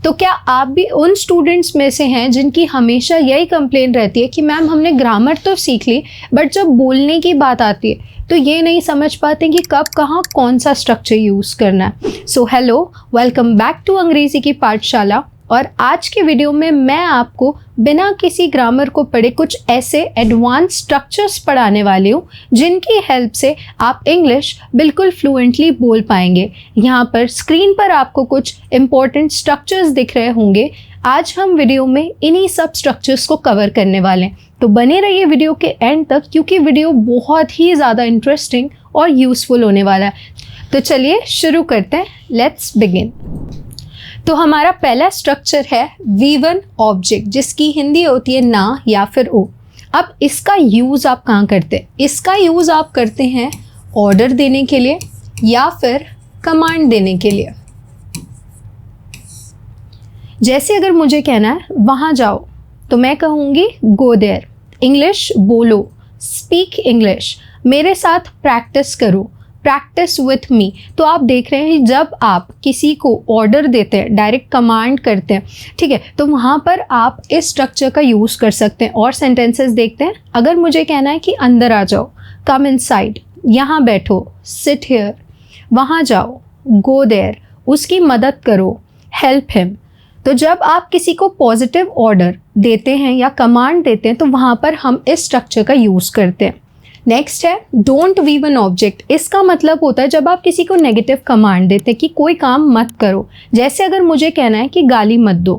तो क्या आप भी उन स्टूडेंट्स में से हैं जिनकी हमेशा यही कंप्लेन रहती है कि मैम हमने ग्रामर तो सीख ली बट जब बोलने की बात आती है तो ये नहीं समझ पाते कि कब कहाँ कौन सा स्ट्रक्चर यूज़ करना है। So hello, welcome back to अंग्रेज़ी की पाठशाला। और आज के वीडियो में मैं आपको बिना किसी ग्रामर को पढ़े कुछ ऐसे एडवांस स्ट्रक्चर्स पढ़ाने वाली हूँ जिनकी हेल्प से आप इंग्लिश बिल्कुल फ्लुएंटली बोल पाएंगे। यहाँ पर स्क्रीन पर आपको कुछ इम्पॉर्टेंट स्ट्रक्चर्स दिख रहे होंगे। आज हम वीडियो में इन्हीं सब स्ट्रक्चर्स को कवर करने वाले हैं, तो बने रहिए वीडियो के एंड तक क्योंकि वीडियो बहुत ही ज़्यादा इंटरेस्टिंग और यूज़फुल होने वाला है। तो चलिए शुरू करते हैं, लेट्स बिगिन। तो हमारा पहला स्ट्रक्चर है V1 ऑब्जेक्ट, जिसकी हिंदी होती है ना या फिर ओ। अब इसका यूज़ आप कहाँ करते हैं? इसका यूज़ आप करते हैं ऑर्डर देने के लिए या फिर कमांड देने के लिए। जैसे अगर मुझे कहना है वहाँ जाओ तो मैं कहूँगी गो देयर। इंग्लिश बोलो, स्पीक इंग्लिश, मेरे साथ प्रैक्टिस करो, प्रैक्टिस विथ मी। तो आप देख रहे हैं जब आप किसी को ऑर्डर देते हैं, डायरेक्ट कमांड करते हैं, ठीक है, तो वहाँ पर आप इस स्ट्रक्चर का यूज़ कर सकते हैं। और सेंटेंसेस देखते हैं। अगर मुझे कहना है कि अंदर आ जाओ, कम इनसाइड, यहाँ बैठो, सिट हियर, वहाँ जाओ, गो देयर, उसकी मदद करो, हेल्प हिम। तो जब आप किसी को पॉजिटिव ऑर्डर देते हैं या कमांड देते हैं तो वहाँ पर हम इस स्ट्रक्चर का यूज़ करते हैं। नेक्स्ट है डोंट V1 ऑब्जेक्ट। इसका मतलब होता है जब आप किसी को नेगेटिव कमांड देते हैं कि कोई काम मत करो। जैसे अगर मुझे कहना है कि गाली मत दो,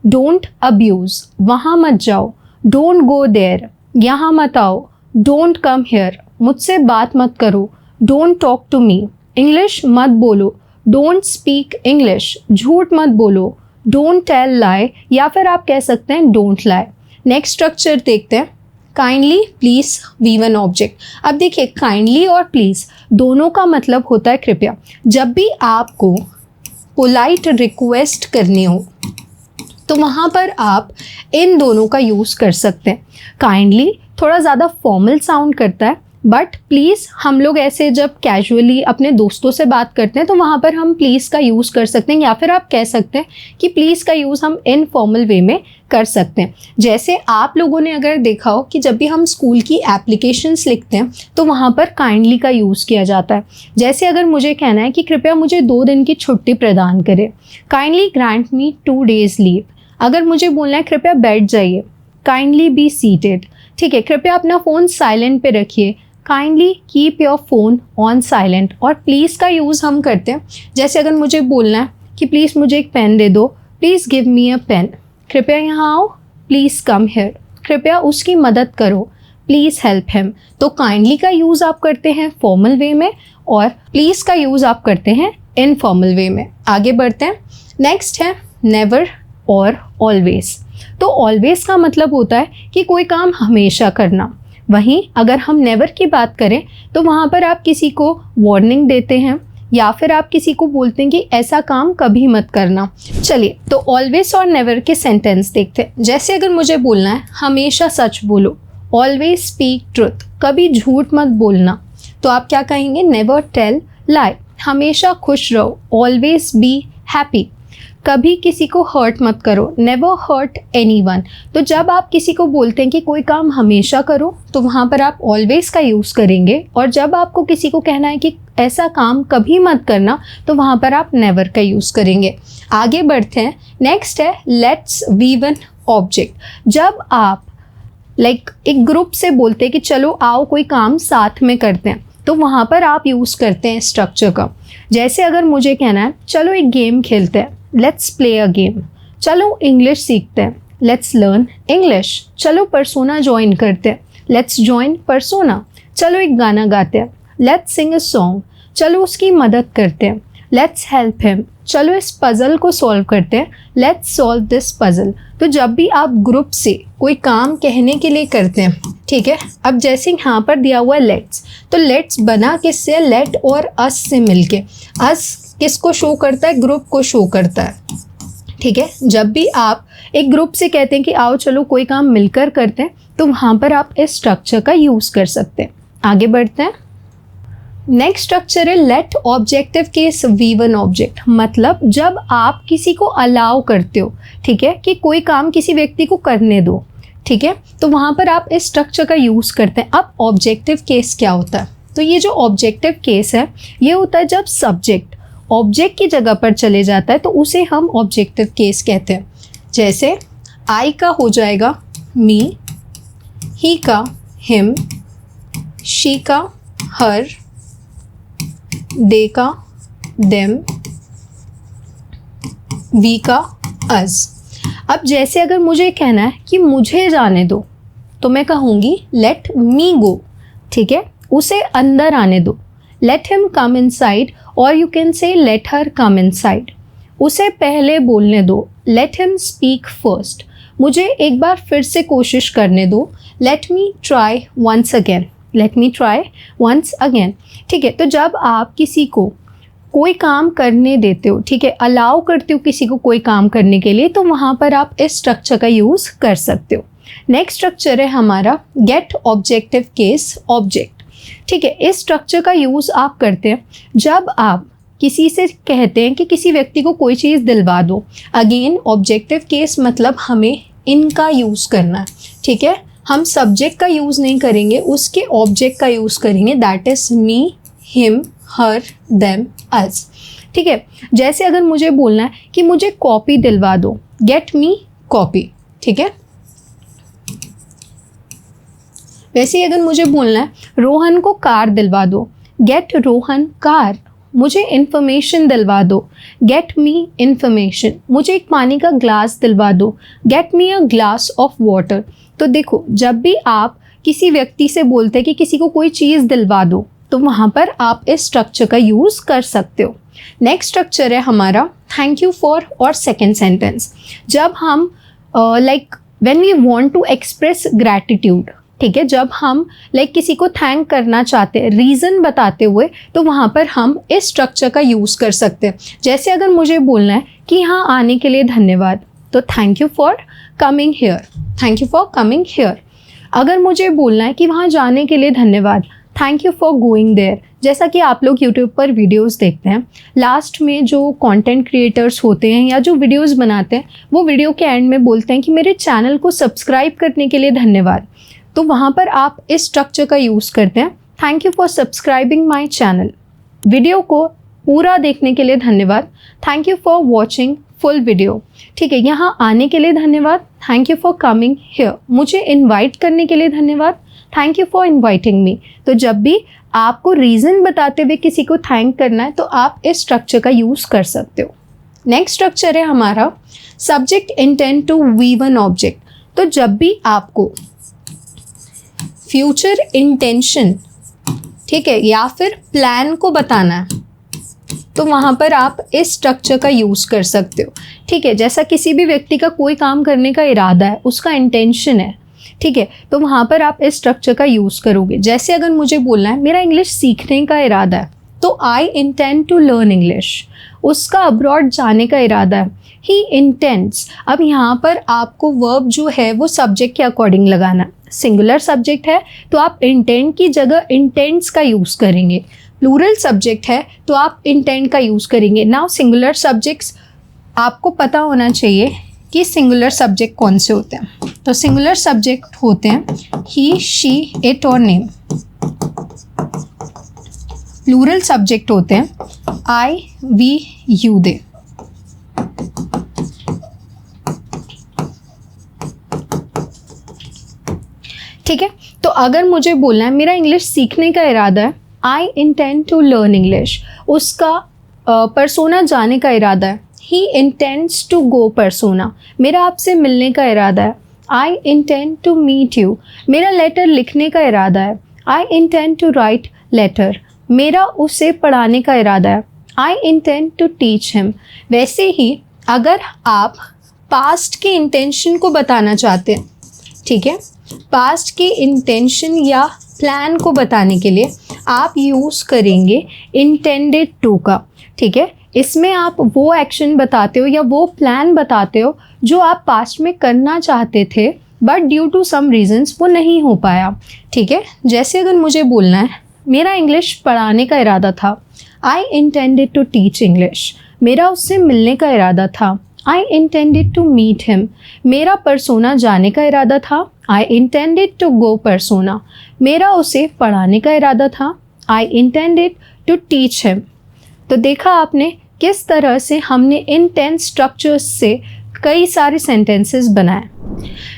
डोंट अब्यूज़, वहाँ मत जाओ, डोंट गो देयर, यहाँ मत आओ, डोंट कम हियर, मुझसे बात मत करो, don't talk to me, English मत बोलो, डोंट स्पीक इंग्लिश, झूठ मत बोलो, डोंट टेल लाई, या फिर आप कह सकते हैं डोंट लाई। नेक्स्ट स्ट्रक्चर देखते हैं, काइंडली प्लीज़ V1 ऑब्जेक्ट। अब देखिए काइंडली और प्लीज़ दोनों का मतलब होता है कृपया। जब भी आपको पोलाइट रिक्वेस्ट करनी हो तो वहाँ पर आप इन दोनों का यूज़ कर सकते हैं। काइंडली थोड़ा ज़्यादा फॉर्मल साउंड करता है, बट प्लीज़ हम लोग ऐसे जब कैजुअली अपने दोस्तों से बात करते हैं तो वहाँ पर हम प्लीज़ का यूज़ कर सकते हैं, या फिर आप कह सकते हैं कि प्लीज़ का यूज़ हम इनफॉर्मल वे में कर सकते हैं। जैसे आप लोगों ने अगर देखा हो कि जब भी हम स्कूल की एप्लीकेशंस लिखते हैं तो वहाँ पर काइंडली का यूज़ किया जाता है। जैसे अगर मुझे कहना है कि कृपया मुझे 2 दिन की छुट्टी प्रदान करें, काइंडली ग्रांट मी 2 days लीव। अगर मुझे बोलना है कृपया बैठ जाइए, काइंडली बी सीटेड, ठीक है, कृपया अपना फ़ोन साइलेंट पे रखिए, kindly keep your phone on silent. और प्लीज़ का यूज़ हम करते हैं जैसे अगर मुझे बोलना है कि प्लीज़ मुझे एक पेन दे दो, please give me a pen, कृपया यहाँ आओ, प्लीज़ कम हियर, कृपया उसकी मदद करो, प्लीज़ हेल्प हिम। तो काइंडली का यूज़ आप करते हैं फॉर्मल वे में और प्लीज़ का यूज़ आप करते हैं इनफॉर्मल वे में। आगे बढ़ते हैं। नेक्स्ट है नेवर और ऑलवेज़। तो ऑलवेज़ का मतलब होता है कि कोई काम हमेशा करना। वहीं अगर हम नेवर की बात करें तो वहाँ पर आप किसी को वार्निंग देते हैं या फिर आप किसी को बोलते हैं कि ऐसा काम कभी मत करना। चलिए तो ऑलवेज और नेवर के सेंटेंस देखते हैं। जैसे अगर मुझे बोलना है हमेशा सच बोलो, ऑलवेज स्पीक ट्रुथ, कभी झूठ मत बोलना, तो आप क्या कहेंगे? Never tell lie. हमेशा खुश रहो, ऑलवेज बी हैप्पी, कभी किसी को हर्ट मत करो, नेवर हर्ट एनीवन। तो जब आप किसी को बोलते हैं कि कोई काम हमेशा करो तो वहाँ पर आप ऑलवेज का यूज़ करेंगे, और जब आपको किसी को कहना है कि ऐसा काम कभी मत करना तो वहाँ पर आप नेवर का यूज़ करेंगे। आगे बढ़ते हैं। नेक्स्ट है लेट्स V1 ऑब्जेक्ट। जब आप एक ग्रुप से बोलते हैं कि चलो आओ कोई काम साथ में करते हैं तो वहाँ पर आप यूज़ करते हैं स्ट्रक्चर का। जैसे अगर मुझे कहना है चलो एक गेम खेलते हैं, लेट्स प्ले अ गेम, चलो इंग्लिश सीखते हैं, लेट्स लर्न इंग्लिश, चलो पर्सोना ज्वाइन करते हैं, लेट्स ज्वाइन पर्सोना, चलो एक गाना गाते हैं, लेट्स सिंग अ सॉन्ग, चलो उसकी मदद करते हैं, लेट्स हेल्प हिम, चलो इस पज़ल को सॉल्व करते हैं, लेट्स सॉल्व दिस पज़ल। तो जब भी आप ग्रुप से कोई काम कहने के लिए करते हैं, ठीक है, अब जैसे यहाँ पर दिया हुआ है लेट्स, तो लेट्स बना किससे? लेट और अस से मिलके। अस किसको शो करता है? ग्रुप को शो करता है, ठीक है। जब भी आप एक ग्रुप से कहते हैं कि आओ चलो कोई काम मिलकर करते हैं तो वहाँ पर आप इस स्ट्रक्चर का यूज़ कर सकते हैं। आगे बढ़ते हैं। नेक्स्ट स्ट्रक्चर है let objective case V1 object, मतलब जब आप किसी को अलाउ करते हो, ठीक है, कि कोई काम किसी व्यक्ति को करने दो, ठीक है, तो वहाँ पर आप इस स्ट्रक्चर का यूज़ करते हैं। अब ऑब्जेक्टिव केस क्या होता है? तो ये जो ऑब्जेक्टिव केस है ये होता है जब सब्जेक्ट ऑब्जेक्ट की जगह पर चले जाता है तो उसे हम ऑब्जेक्टिव केस कहते हैं। जैसे आई का हो जाएगा मी, ही का हिम, शी का हर, दे का देम, वी का अस। अब जैसे अगर मुझे कहना है कि मुझे जाने दो तो मैं कहूँगी लेट मी गो, ठीक है, उसे अंदर आने दो, लेट हिम कम इनसाइड, और you can say let her come inside. उसे पहले बोलने दो, लेट हिम स्पीक फर्स्ट, मुझे एक बार फिर से कोशिश करने दो, let me try once again, let me try once again, ठीक है। तो जब आप किसी को कोई काम करने देते हो, ठीक है, अलाउ करते हो किसी को कोई काम करने के लिए, तो वहाँ पर आप इस स्ट्रक्चर का यूज़ कर सकते हो। नेक्स्ट स्ट्रक्चर है हमारा गेट ऑब्जेक्टिव केस ऑब्जेक्ट, ठीक है। इस स्ट्रक्चर का यूज़ आप करते हैं जब आप किसी से कहते हैं कि किसी व्यक्ति को कोई चीज़ दिलवा दो। अगेन ऑब्जेक्टिव केस मतलब हमें इनका यूज़ करना है, ठीक है, हम सब्जेक्ट का यूज़ नहीं करेंगे, उसके ऑब्जेक्ट का यूज़ करेंगे, that is me, him, her, them, us, ठीक है। जैसे अगर मुझे बोलना है कि मुझे कॉपी दिलवा दो, गेट मी कॉपी, ठीक है। वैसे ही अगर मुझे बोलना है रोहन को कार दिलवा दो, गेट रोहन कार, मुझे इन्फॉर्मेशन दिलवा दो, गेट मी इन्फॉर्मेशन, मुझे एक पानी का ग्लास दिलवा दो, get me a glass of water. तो देखो जब भी आप किसी व्यक्ति से बोलते हैं कि किसी को कोई चीज़ दिलवा दो तो वहाँ पर आप इस स्ट्रक्चर का यूज़ कर सकते हो। नेक्स्ट स्ट्रक्चर है हमारा थैंक यू फॉर और सेकेंड सेंटेंस। जब हम like when we want to express gratitude, ठीक है, जब हम किसी को थैंक करना चाहते हैं रीज़न बताते हुए, तो वहाँ पर हम इस स्ट्रक्चर का यूज़ कर सकते हैं। जैसे अगर मुझे बोलना है कि यहाँ आने के लिए धन्यवाद, तो thank you for coming here, thank you for coming here. अगर मुझे बोलना है कि वहाँ जाने के लिए धन्यवाद, thank you for going there. जैसा कि आप लोग यूट्यूब पर वीडियोस देखते हैं, लास्ट में जो कंटेंट क्रिएटर्स होते हैं या जो वीडियोस बनाते हैं वो वीडियो के एंड में बोलते हैं कि मेरे चैनल को सब्सक्राइब करने के लिए धन्यवाद। तो वहाँ पर आप इस स्ट्रक्चर का यूज़ करते हैं, thank you for subscribing my channel. Video को पूरा देखने के लिए धन्यवाद, thank you for watching full video, ठीक है। यहाँ आने के लिए धन्यवाद, thank you for coming here. मुझे इनवाइट करने के लिए धन्यवाद, thank you for inviting me. तो जब भी आपको रीज़न बताते हुए किसी को थैंक करना है तो आप इस स्ट्रक्चर का यूज़ कर सकते हो। नेक्स्ट स्ट्रक्चर है हमारा subject intend to V1 object. तो जब भी आपको फ्यूचर इंटेंशन, ठीक है, या फिर प्लान को बताना है तो वहाँ पर आप इस स्ट्रक्चर का यूज़ कर सकते हो, ठीक है। जैसा किसी भी व्यक्ति का कोई काम करने का इरादा है, उसका इंटेंशन है, ठीक है, तो वहाँ पर आप इस स्ट्रक्चर का यूज़ करोगे। जैसे अगर मुझे बोलना है मेरा इंग्लिश सीखने का इरादा है, तो I intend to learn English. उसका अब्रॉड जाने का इरादा है, ही इंटेंड्स। अब यहाँ पर आपको वर्ब जो है वो सब्जेक्ट के अकॉर्डिंग लगाना। सिंगुलर सब्जेक्ट है तो आप इंटेंड की जगह इंटेंड्स का यूज़ करेंगे। प्लूरल सब्जेक्ट है तो आप इंटेंड का यूज़ करेंगे। नाउ सिंगुलर सब्जेक्ट्स आपको पता होना चाहिए कि सिंगुलर सब्जेक्ट कौन से होते हैं। तो सिंगुलर सब्जेक्ट होते हैं ही, शी, इट और नेम। प्लूरल सब्जेक्ट होते हैं आई, वी, यू, दे। ठीक है, तो अगर मुझे बोलना है मेरा इंग्लिश सीखने का इरादा है, I intend to learn English. उसका परसोना जाने का इरादा है, he intends to go persona. मेरा आपसे मिलने का इरादा है, I intend to meet you. मेरा लेटर लिखने का इरादा है, I intend to write letter. मेरा उसे पढ़ाने का इरादा है, I intend to teach him. वैसे ही अगर आप पास्ट के इंटेंशन को बताना चाहते हैं, ठीक है, पास्ट के इंटेंशन या प्लान को बताने के लिए आप यूज़ करेंगे इंटेंडेड टू का, ठीक है। इसमें आप वो एक्शन बताते हो या वो प्लान बताते हो जो आप पास्ट में करना चाहते थे but due to some reasons वो नहीं हो पाया, ठीक है। जैसे अगर मुझे बोलना है मेरा इंग्लिश पढ़ाने का इरादा था। I intended to teach English. मेरा उससे मिलने का इरादा था। I intended to meet him. मेरा परसोना जाने का इरादा था। I intended to go persona. मेरा उसे पढ़ाने का इरादा था। I intended to teach him. तो देखा आपने किस तरह से हमने इन 10 स्ट्रक्चर्स से कई सारे सेंटेंसेस बनाए।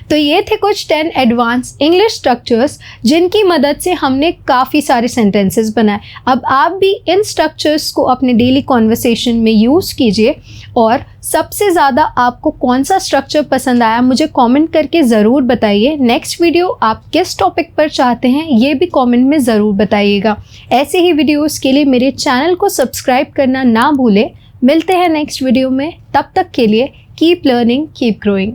तो ये थे कुछ 10 एडवांस इंग्लिश स्ट्रक्चर्स जिनकी मदद से हमने काफ़ी सारे सेंटेंसेस बनाए। अब आप भी इन स्ट्रक्चर्स को अपने डेली कॉन्वर्सेशन में यूज़ कीजिए और सबसे ज़्यादा आपको कौन सा स्ट्रक्चर पसंद आया मुझे कमेंट करके ज़रूर बताइए। नेक्स्ट वीडियो आप किस टॉपिक पर चाहते हैं ये भी कमेंट में ज़रूर बताइएगा। ऐसे ही वीडियोज़ के लिए मेरे चैनल को सब्सक्राइब करना ना भूलें। मिलते हैं नेक्स्ट वीडियो में, तब तक के लिए कीप लर्निंग कीप ग्रोइंग।